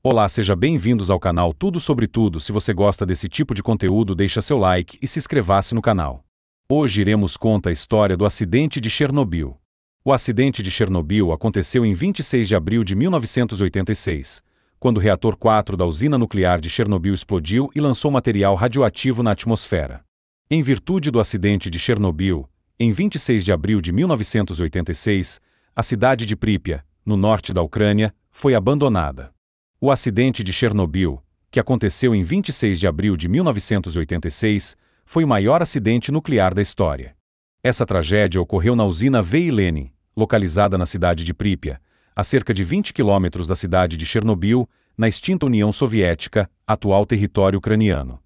Olá, seja bem-vindos ao canal Tudo sobre Tudo. Se você gosta desse tipo de conteúdo, deixa seu like e se inscreva-se no canal. Hoje iremos contar a história do acidente de Chernobyl. O acidente de Chernobyl aconteceu em 26 de abril de 1986, quando o reator 4 da usina nuclear de Chernobyl explodiu e lançou material radioativo na atmosfera. Em virtude do acidente de Chernobyl, em 26 de abril de 1986, a cidade de Pripyat, no norte da Ucrânia, foi abandonada. O acidente de Chernobyl, que aconteceu em 26 de abril de 1986, foi o maior acidente nuclear da história. Essa tragédia ocorreu na usina VI Lenin, localizada na cidade de Pripyat, a cerca de 20 quilômetros da cidade de Chernobyl, na extinta União Soviética, atual território ucraniano.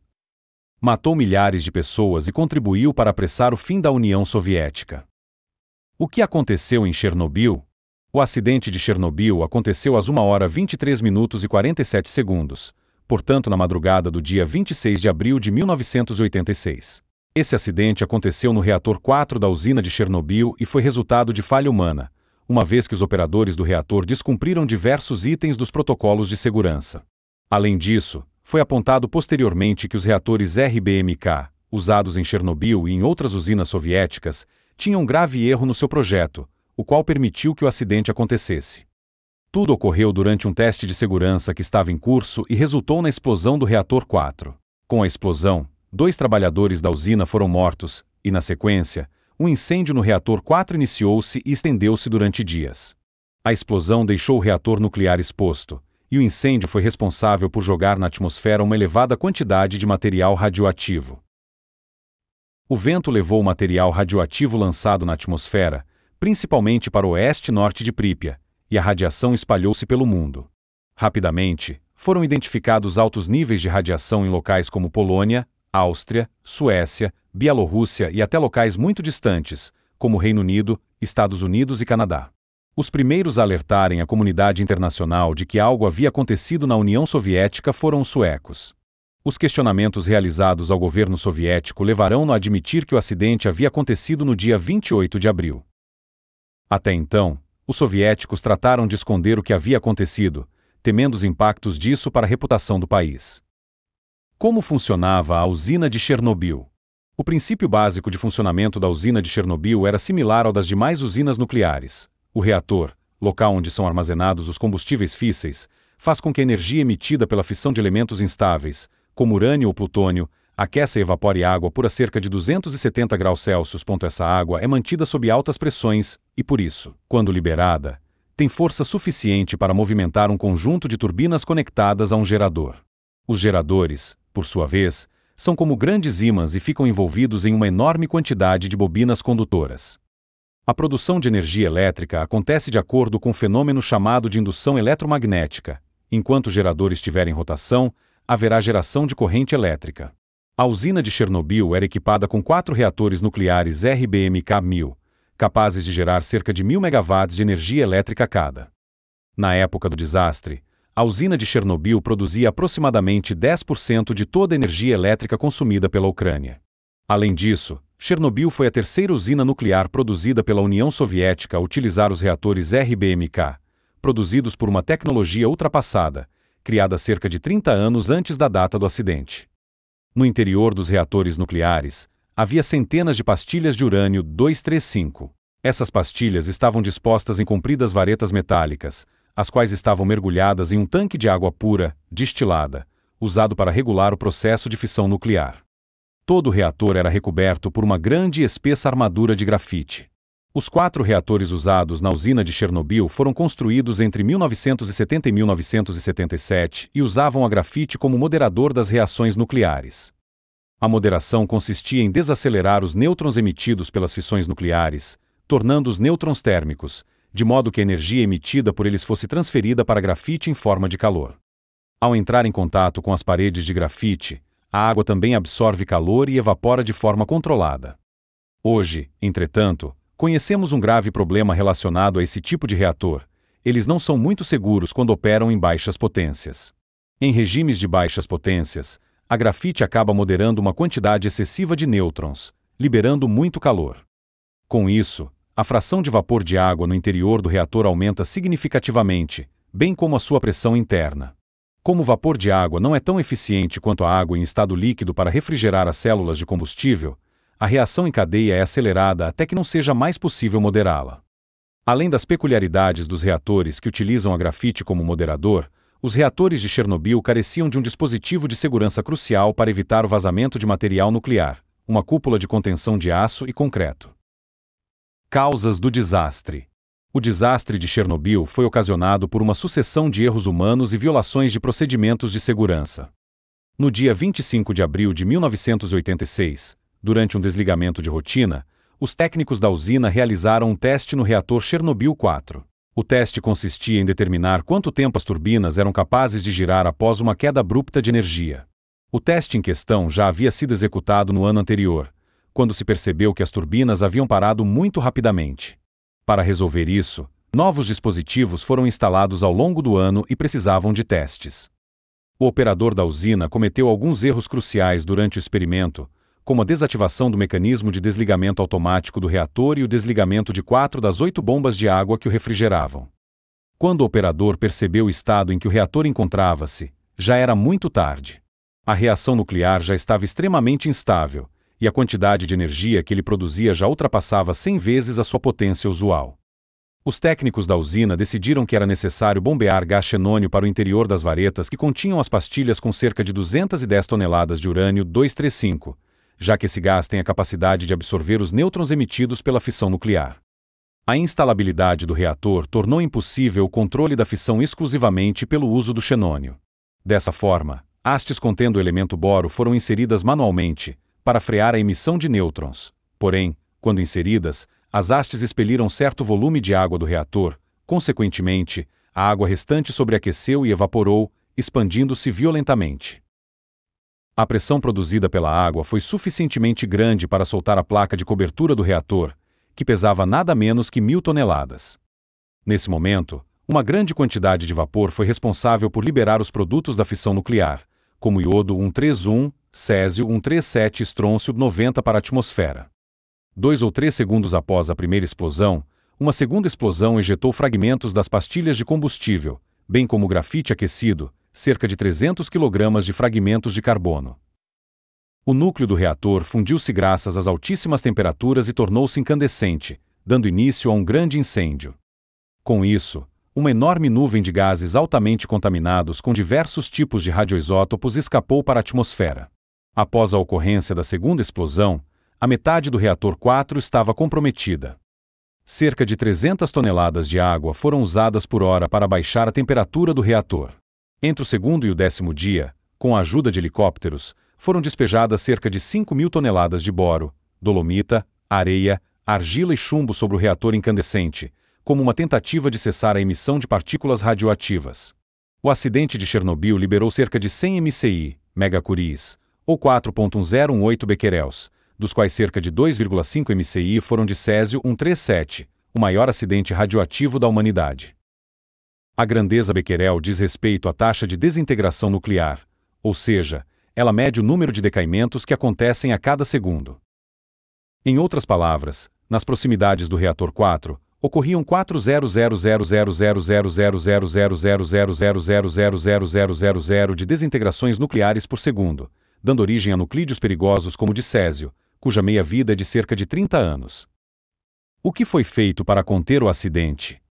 Matou milhares de pessoas e contribuiu para apressar o fim da União Soviética. O que aconteceu em Chernobyl? O acidente de Chernobyl aconteceu às 1h23 e 47 segundos, portanto na madrugada do dia 26 de abril de 1986. Esse acidente aconteceu no reator 4 da usina de Chernobyl e foi resultado de falha humana, uma vez que os operadores do reator descumpriram diversos itens dos protocolos de segurança. Além disso, foi apontado posteriormente que os reatores RBMK, usados em Chernobyl e em outras usinas soviéticas, tinham grave erro no seu projeto, o qual permitiu que o acidente acontecesse. Tudo ocorreu durante um teste de segurança que estava em curso e resultou na explosão do reator 4. Com a explosão, 2 trabalhadores da usina foram mortos e, na sequência, um incêndio no reator 4 iniciou-se e estendeu-se durante dias. A explosão deixou o reator nuclear exposto, e o incêndio foi responsável por jogar na atmosfera uma elevada quantidade de material radioativo. O vento levou o material radioativo lançado na atmosfera, principalmente para o oeste e norte de Pripyat, e a radiação espalhou-se pelo mundo. Rapidamente, foram identificados altos níveis de radiação em locais como Polônia, Áustria, Suécia, Bielorrússia e até locais muito distantes, como Reino Unido, Estados Unidos e Canadá. Os primeiros a alertarem a comunidade internacional de que algo havia acontecido na União Soviética foram os suecos. Os questionamentos realizados ao governo soviético levaram-no a admitir que o acidente havia acontecido no dia 28 de abril. Até então, os soviéticos trataram de esconder o que havia acontecido, temendo os impactos disso para a reputação do país. Como funcionava a usina de Chernobyl? O princípio básico de funcionamento da usina de Chernobyl era similar ao das demais usinas nucleares. O reator, local onde são armazenados os combustíveis físseis, faz com que a energia emitida pela fissão de elementos instáveis, como urânio ou plutônio, aqueça e evapore água por a cerca de 270 graus Celsius. Essa água é mantida sob altas pressões e, por isso, quando liberada, tem força suficiente para movimentar um conjunto de turbinas conectadas a um gerador. Os geradores, por sua vez, são como grandes ímãs e ficam envolvidos em uma enorme quantidade de bobinas condutoras. A produção de energia elétrica acontece de acordo com um fenômeno chamado de indução eletromagnética. Enquanto o gerador estiver em rotação, haverá geração de corrente elétrica. A usina de Chernobyl era equipada com 4 reatores nucleares RBMK-1000, capazes de gerar cerca de 1000 megawatts de energia elétrica cada. Na época do desastre, a usina de Chernobyl produzia aproximadamente 10% de toda a energia elétrica consumida pela Ucrânia. Além disso, Chernobyl foi a terceira usina nuclear produzida pela União Soviética a utilizar os reatores RBMK, produzidos por uma tecnologia ultrapassada, criada cerca de 30 anos antes da data do acidente. No interior dos reatores nucleares, havia centenas de pastilhas de urânio 235. Essas pastilhas estavam dispostas em compridas varetas metálicas, as quais estavam mergulhadas em um tanque de água pura, destilada, usado para regular o processo de fissão nuclear. Todo o reator era recoberto por uma grande e espessa armadura de grafite. Os 4 reatores usados na usina de Chernobyl foram construídos entre 1970 e 1977 e usavam a grafite como moderador das reações nucleares. A moderação consistia em desacelerar os nêutrons emitidos pelas fissões nucleares, tornando-os nêutrons térmicos, de modo que a energia emitida por eles fosse transferida para a grafite em forma de calor. Ao entrar em contato com as paredes de grafite, a água também absorve calor e evapora de forma controlada. Hoje, entretanto, conhecemos um grave problema relacionado a esse tipo de reator. Eles não são muito seguros quando operam em baixas potências. Em regimes de baixas potências, a grafite acaba moderando uma quantidade excessiva de nêutrons, liberando muito calor. Com isso, a fração de vapor de água no interior do reator aumenta significativamente, bem como a sua pressão interna. Como o vapor de água não é tão eficiente quanto a água em estado líquido para refrigerar as células de combustível, a reação em cadeia é acelerada até que não seja mais possível moderá-la. Além das peculiaridades dos reatores que utilizam a grafite como moderador, os reatores de Chernobyl careciam de um dispositivo de segurança crucial para evitar o vazamento de material nuclear, uma cúpula de contenção de aço e concreto. Causas do desastre. O desastre de Chernobyl foi ocasionado por uma sucessão de erros humanos e violações de procedimentos de segurança. No dia 25 de abril de 1986, durante um desligamento de rotina, os técnicos da usina realizaram um teste no reator Chernobyl 4. O teste consistia em determinar quanto tempo as turbinas eram capazes de girar após uma queda abrupta de energia. O teste em questão já havia sido executado no ano anterior, quando se percebeu que as turbinas haviam parado muito rapidamente. Para resolver isso, novos dispositivos foram instalados ao longo do ano e precisavam de testes. O operador da usina cometeu alguns erros cruciais durante o experimento, como a desativação do mecanismo de desligamento automático do reator e o desligamento de 4 das 8 bombas de água que o refrigeravam. Quando o operador percebeu o estado em que o reator encontrava-se, já era muito tarde. A reação nuclear já estava extremamente instável, e a quantidade de energia que ele produzia já ultrapassava 100 vezes a sua potência usual. Os técnicos da usina decidiram que era necessário bombear gás xenônio para o interior das varetas que continham as pastilhas com cerca de 210 toneladas de urânio-235, já que esse gás tem a capacidade de absorver os nêutrons emitidos pela fissão nuclear. A instalabilidade do reator tornou impossível o controle da fissão exclusivamente pelo uso do xenônio. Dessa forma, hastes contendo o elemento boro foram inseridas manualmente, para frear a emissão de nêutrons. Porém, quando inseridas, as hastes expeliram certo volume de água do reator, consequentemente, a água restante sobreaqueceu e evaporou, expandindo-se violentamente. A pressão produzida pela água foi suficientemente grande para soltar a placa de cobertura do reator, que pesava nada menos que 1.000 toneladas. Nesse momento, uma grande quantidade de vapor foi responsável por liberar os produtos da fissão nuclear, como iodo 131, césio 137 e estrôncio 90 para a atmosfera. 2 ou 3 segundos após a primeira explosão, uma segunda explosão ejetou fragmentos das pastilhas de combustível, bem como grafite aquecido, cerca de 300 kg de fragmentos de carbono. O núcleo do reator fundiu-se graças às altíssimas temperaturas e tornou-se incandescente, dando início a um grande incêndio. Com isso, uma enorme nuvem de gases altamente contaminados com diversos tipos de radioisótopos escapou para a atmosfera. Após a ocorrência da segunda explosão, a metade do reator 4 estava comprometida. Cerca de 300 toneladas de água foram usadas por hora para baixar a temperatura do reator. Entre o segundo e o 10º dia, com a ajuda de helicópteros, foram despejadas cerca de 5.000 toneladas de boro, dolomita, areia, argila e chumbo sobre o reator incandescente, como uma tentativa de cessar a emissão de partículas radioativas. O acidente de Chernobyl liberou cerca de 100 MCI, megacuries, ou 4.1018 becquerels, dos quais cerca de 2,5 MCI foram de césio 137, o maior acidente radioativo da humanidade. A grandeza becquerel diz respeito à taxa de desintegração nuclear, ou seja, ela mede o número de decaimentos que acontecem a cada segundo. Em outras palavras, nas proximidades do reator 4, ocorriam 400,0000000000000000000 de desintegrações nucleares por segundo, dando origem a nuclídeos perigosos como o de césio, cuja meia-vida é de cerca de 30 anos. O que foi feito para conter o acidente?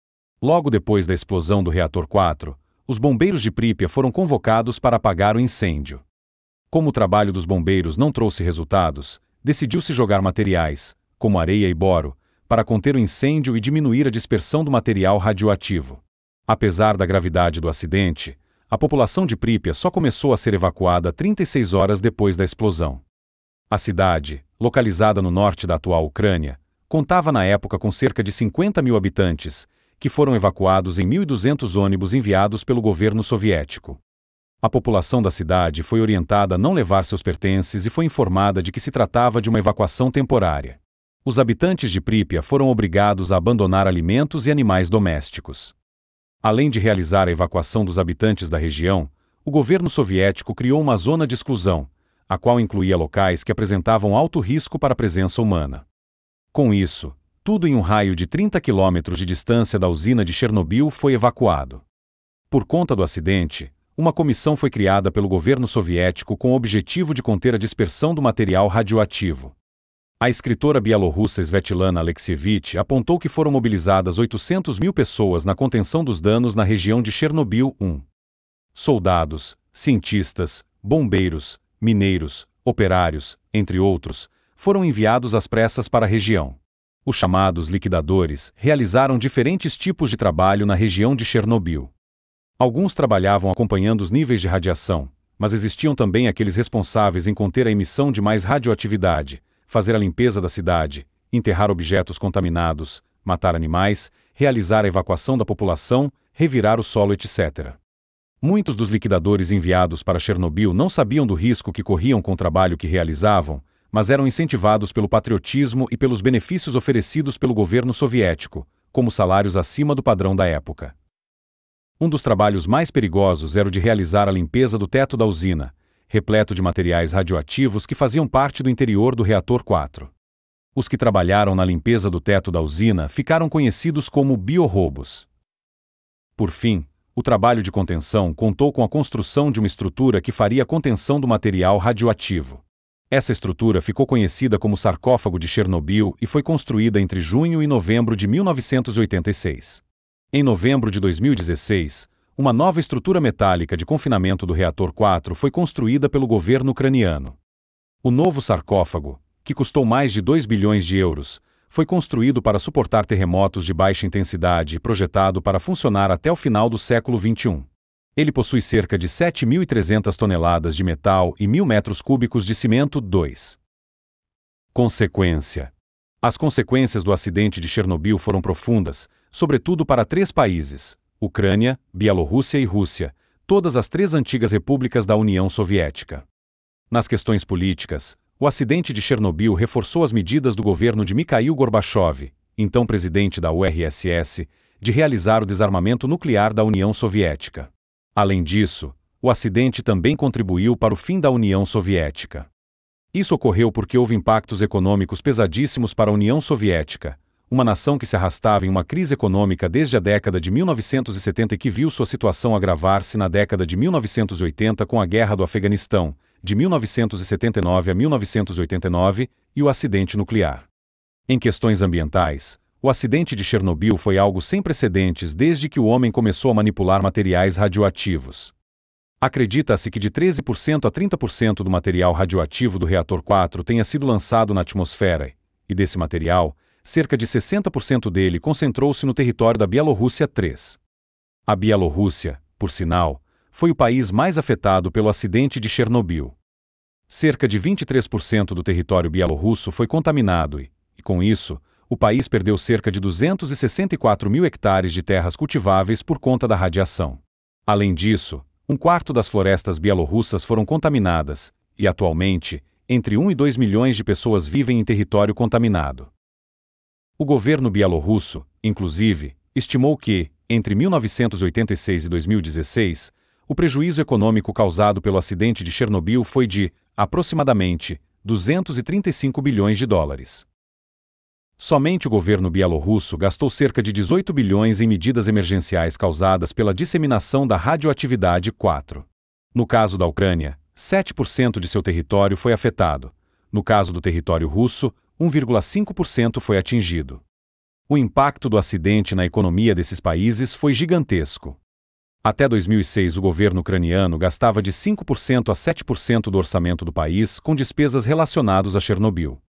Logo depois da explosão do reator 4, os bombeiros de Pripyat foram convocados para apagar o incêndio. Como o trabalho dos bombeiros não trouxe resultados, decidiu-se jogar materiais, como areia e boro, para conter o incêndio e diminuir a dispersão do material radioativo. Apesar da gravidade do acidente, a população de Pripyat só começou a ser evacuada 36 horas depois da explosão. A cidade, localizada no norte da atual Ucrânia, contava na época com cerca de 50.000 habitantes, que foram evacuados em 1.200 ônibus enviados pelo governo soviético. A população da cidade foi orientada a não levar seus pertences e foi informada de que se tratava de uma evacuação temporária. Os habitantes de Pripyat foram obrigados a abandonar alimentos e animais domésticos. Além de realizar a evacuação dos habitantes da região, o governo soviético criou uma zona de exclusão, a qual incluía locais que apresentavam alto risco para a presença humana. Com isso, tudo em um raio de 30 quilômetros de distância da usina de Chernobyl foi evacuado. Por conta do acidente, uma comissão foi criada pelo governo soviético com o objetivo de conter a dispersão do material radioativo. A escritora bielorrussa Svetlana Alexievich apontou que foram mobilizadas 800.000 pessoas na contenção dos danos na região de Chernobyl. Soldados, cientistas, bombeiros, mineiros, operários, entre outros, foram enviados às pressas para a região. Os chamados liquidadores realizaram diferentes tipos de trabalho na região de Chernobyl. Alguns trabalhavam acompanhando os níveis de radiação, mas existiam também aqueles responsáveis em conter a emissão de mais radioatividade, fazer a limpeza da cidade, enterrar objetos contaminados, matar animais, realizar a evacuação da população, revirar o solo, etc. Muitos dos liquidadores enviados para Chernobyl não sabiam do risco que corriam com o trabalho que realizavam, mas eram incentivados pelo patriotismo e pelos benefícios oferecidos pelo governo soviético, como salários acima do padrão da época. Um dos trabalhos mais perigosos era o de realizar a limpeza do teto da usina, repleto de materiais radioativos que faziam parte do interior do reator 4. Os que trabalharam na limpeza do teto da usina ficaram conhecidos como biorrobos. Por fim, o trabalho de contenção contou com a construção de uma estrutura que faria a contenção do material radioativo. Essa estrutura ficou conhecida como Sarcófago de Chernobyl e foi construída entre junho e novembro de 1986. Em novembro de 2016, uma nova estrutura metálica de confinamento do reator 4 foi construída pelo governo ucraniano. O novo sarcófago, que custou mais de 2 bilhões de euros, foi construído para suportar terremotos de baixa intensidade e projetado para funcionar até o final do século XXI. Ele possui cerca de 7.300 toneladas de metal e 1.000 metros cúbicos de cimento. Consequência. As consequências do acidente de Chernobyl foram profundas, sobretudo para 3 países: Ucrânia, Bielorrússia e Rússia, todas as 3 antigas repúblicas da União Soviética. Nas questões políticas, o acidente de Chernobyl reforçou as medidas do governo de Mikhail Gorbachev, então presidente da URSS, de realizar o desarmamento nuclear da União Soviética. Além disso, o acidente também contribuiu para o fim da União Soviética. Isso ocorreu porque houve impactos econômicos pesadíssimos para a União Soviética, uma nação que se arrastava em uma crise econômica desde a década de 1970 e que viu sua situação agravar-se na década de 1980 com a Guerra do Afeganistão, de 1979 a 1989, e o acidente nuclear. Em questões ambientais, o acidente de Chernobyl foi algo sem precedentes desde que o homem começou a manipular materiais radioativos. Acredita-se que de 13% a 30% do material radioativo do reator 4 tenha sido lançado na atmosfera, e desse material, cerca de 60% dele concentrou-se no território da Bielorrússia. A Bielorrússia, por sinal, foi o país mais afetado pelo acidente de Chernobyl. Cerca de 23% do território bielorrusso foi contaminado e, com isso, o país perdeu cerca de 264.000 hectares de terras cultiváveis por conta da radiação. Além disso, 1/4 das florestas bielorrussas foram contaminadas, e atualmente, entre 1 e 2 milhões de pessoas vivem em território contaminado. O governo bielorrusso, inclusive, estimou que, entre 1986 e 2016, o prejuízo econômico causado pelo acidente de Chernobyl foi de, aproximadamente, 235 bilhões de dólares. Somente o governo bielorrusso gastou cerca de 18 bilhões em medidas emergenciais causadas pela disseminação da radioatividade 4. No caso da Ucrânia, 7% de seu território foi afetado. No caso do território russo, 1,5% foi atingido. O impacto do acidente na economia desses países foi gigantesco. Até 2006, o governo ucraniano gastava de 5% a 7% do orçamento do país com despesas relacionadas a Chernobyl.